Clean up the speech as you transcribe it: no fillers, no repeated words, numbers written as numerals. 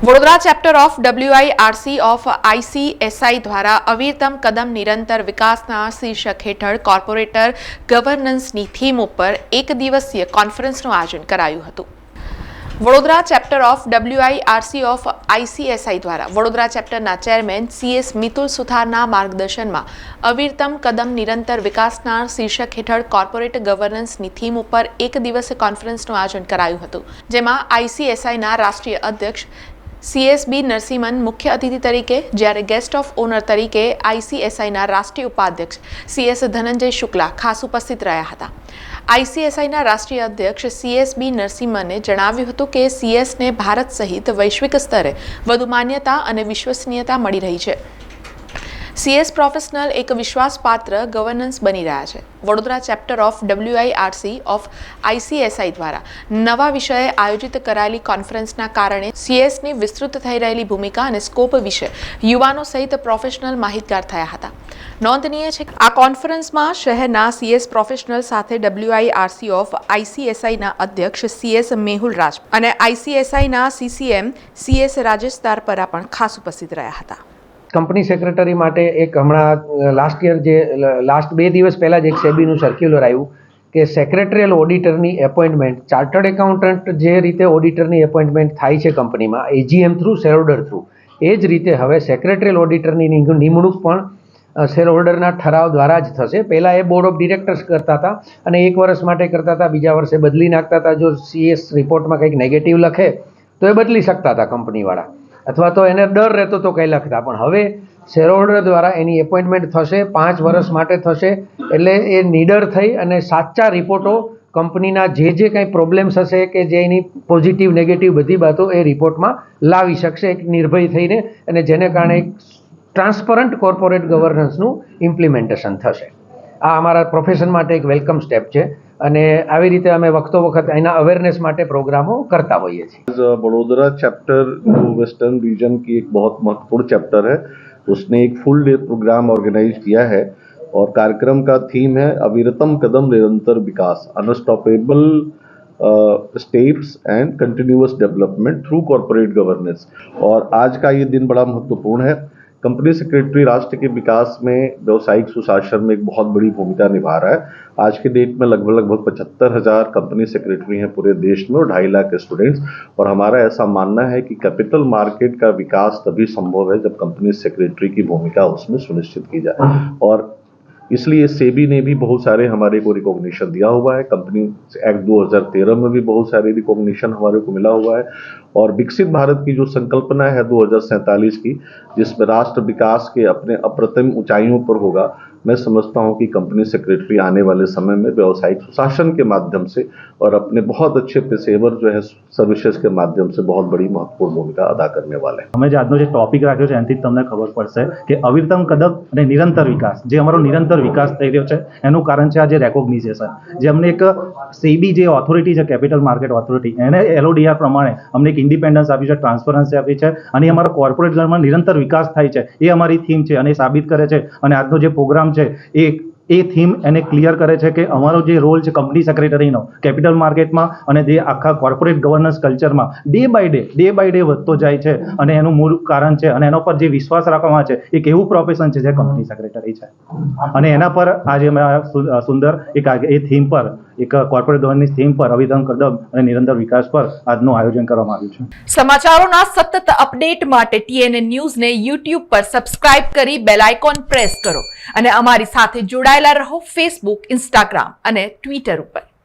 Vadodara chapter of WIRC of ICSI દ્વારા અવિરતમ કદમ નિરંતર વિકાસના શીર્ષક હેઠળ કોર્પોરેટર ગવર્નન્સની થીમ ઉપર એક દિવસીય કોન્ફરન્સનું આયોજન કરાયું હતું. Vadodara chapter of WIRC of ICSI દ્વારા વડોદરા ચેપ્ટરના ચેરમેન CS મિતુલ સુથારના માર્ગદર્શનમાં અવિરતમ કદમ નિરંતર વિકાસના શીર્ષક હેઠળ કોર્પોરેટ ગવર્નન્સની થીમ ઉપર એક દિવસીય કોન્ફરન્સનું આયોજન કરાયું હતું, જેમાં ICSIના રાષ્ટ્રીય અધ્યક્ષ CSB નરસિમ્હન મુખ્ય અતિથિ તરીકે, જ્યારે ગેસ્ટ ઓફ ઓનર તરીકે ICSIના રાષ્ટ્રીય ઉપાધ્યક્ષ CS ધનંજય શુક્લા ખાસ ઉપસ્થિત રહ્યા હતા. ICSIના રાષ્ટ્રીય અધ્યક્ષ CSB નરસિમ્હને જણાવ્યું હતું કે CSને ભારત સહિત વૈશ્વિક સ્તરે વધુ માન્યતા અને વિશ્વસનીયતા મળી રહી છે. CS પ્રોફેશનલ એક વિશ્વાસપાત્ર ગવર્નન્સ બની રહ્યા છે. Vadodara chapter of WIRC of ICSI દ્વારા નવા વિષયે આયોજિત કરાયેલી કોન્ફરન્સના કારણે CSની વિસ્તૃત થઈ રહેલી ભૂમિકા અને સ્કોપ વિશે યુવાનો સહિત પ્રોફેશનલ માહિતગાર થયા હતા. નોંધનીય છે કે આ કોન્ફરન્સમાં શહેરના CS પ્રોફેશનલ સાથે WIRC ઓફ ICSIના અધ્યક્ષ CS મેહુલ રાજ અને ICSIના CCM CS રાજેશ તારપરા પણ ખાસ ઉપસ્થિત રહ્યા હતા. કંપની સેક્રેટરી માટે એક હમણાં લાસ્ટ 2 દિવસ પહેલાં જ એક સેબીનું સર્ક્યુલર આવ્યું કે સેક્રેટરીયલ ઓડિટરની એપોઇન્ટમેન્ટ, ચાર્ટર્ડ એકાઉન્ટન્ટ જે રીતે ઓડિટરની એપોઇન્ટમેન્ટ થાય છે કંપનીમાં AGM થ્રુ, શેરહોલ્ડર થ્રુ, એ જ રીતે હવે સેક્રેટરીયલ ઓડિટરની નિમણૂક પણ શેરહોલ્ડરના ઠરાવ દ્વારા જ થશે. પહેલાં એ બોર્ડ ઓફ ડિરેક્ટર્સ કરતા હતા અને 1 વર્ષ માટે કરતા હતા, બીજા વર્ષે બદલી નાખતા હતા. જો CS રિપોર્ટમાં કંઈક નેગેટિવ લખે તો એ બદલી શકતા હતા કંપનીવાળા, અથવા તો એને ડર રહેતો તો કંઈ લખતા. પણ હવે શેરહોલ્ડર દ્વારા એની એપોઇન્ટમેન્ટ થશે, 5 વર્ષ માટે થશે. એટલે એ નીડર થઈ અને સાચા રિપોર્ટો કંપનીના જે કંઈ પ્રોબ્લેમ્સ હશે કે જે એની પોઝિટિવ નેગેટિવ બધી બાતો એ રિપોર્ટમાં લાવી શકશે એક નિર્ભય થઈને, અને જેને કારણે એક ટ્રાન્સપરન્ટ કોર્પોરેટ ગવર્નન્સનું ઇમ્પ્લિમેન્ટેશન થશે. આ અમારા પ્રોફેશન માટે એક વેલકમ સ્ટેપ છે અને આવી રીતે અમે વખતો વખત એના અવેરनेस માટે प्रोग्रामों करता होइए છીએ. बड़ोदरा चैप्टर जो वेस्टर्न रीजन की एक बहुत महत्वपूर्ण चैप्टर है, उसने एक फुल डे प्रोग्राम ऑर्गेनाइज किया है और कार्यक्रम का थीम है अविरतम कदम निरंतर विकास, unstoppable steps and continuous development through corporate governance. और आज का ये दिन बड़ा महत्वपूर्ण है. कंपनी सेक्रेटरी राष्ट्र के विकास में व्यावसायिक सुशासन में एक बहुत बड़ी भूमिका निभा रहा है. आज के डेट में लगभग 75,000 कंपनी सेक्रेटरी हैं पूरे देश में और 2.5 लाख स्टूडेंट्स. और हमारा ऐसा मानना है कि कैपिटल मार्केट का विकास तभी संभव है जब कंपनी सेक्रेटरी की भूमिका उसमें सुनिश्चित की जाए. और इसलिए सेबी ने भी बहुत सारे हमारे को रिकॉग्निशन दिया हुआ है. कंपनी एक्ट 2013 में भी बहुत सारे रिकॉग्निशन हमारे को मिला हुआ है. और विकसित भारत की जो संकल्पना है 2047 की, जिसमें राष्ट्र विकास के अपने अप्रतिम ऊंचाइयों पर होगा, मैं समझता हूं कि कंपनी सेक्रेटरी आने वाले समय में व्यावसायिक सुशासन के माध्यम से और अपने बहुत अच्छे पेशेवर जो है सर्विसेज के माध्यम से बहुत बड़ी महत्वपूर्ण भूमिका अदा करने वाले हैं. અમે જે આજનો જે ટોપિક રાખ્યો છે એનાથી તમને ખબર પડશે કે અવિરતમ કદમ અને નિરંતર વિકાસ, જે અમારો નિરંતર વિકાસ થઈ રહ્યો છે એનું કારણ છે આ જે રેકોગ્નિઝેશન, જે અમને એક સેબી જે ઓથોરિટી છે, કેપિટલ માર્કેટ ઓથોરિટી, એને LODR પ્રમાણે અમને એક ઇન્ડિપેન્ડન્સ આપી છે, ટ્રાન્સપરન્સી આપી છે અને અમારા કોર્પોરેટ ગવર્નન્સમાં નિરંતર વિકાસ થાય છે એ અમારી થીમ છે અને એ સાબિત કરે છે. અને આજનો જે પ્રોગ્રામ છે એ થીમ એને ક્લિયર કરે છે કે અમારો જે રોલ છે કંપની સેક્રેટરીનો કેપિટલ માર્કેટમાં અને જે આખા કોર્પોરેટ ગવર્નન્સ કલ્ચરમાં ડે બાય ડે વધતો જાય છે. અને એનું મૂળ કારણ છે અને એના પર જે વિશ્વાસ રાખવામાં છે એક એવું પ્રોફેશન છે જે કંપની સેક્રેટરી છે. અને એના પર આજે સુંદર એક એ થીમ પર એક કોર્પોરેટ ગવર્નન્સ થીમ પર અવિરતમ કદમ અને નિરંતર વિકાસ પર આજનું આયોજન કરવામાં આવ્યું છે. સમાચારોના સતત અપડેટ માટે TNN ન્યૂઝને YouTube પર સબસ્ક્રાઇબ કરી બેલ આઇકોન પ્રેસ કરો અને અમારી સાથે જોડાયેલા રહો Facebook, Instagram અને Twitter ઉપર.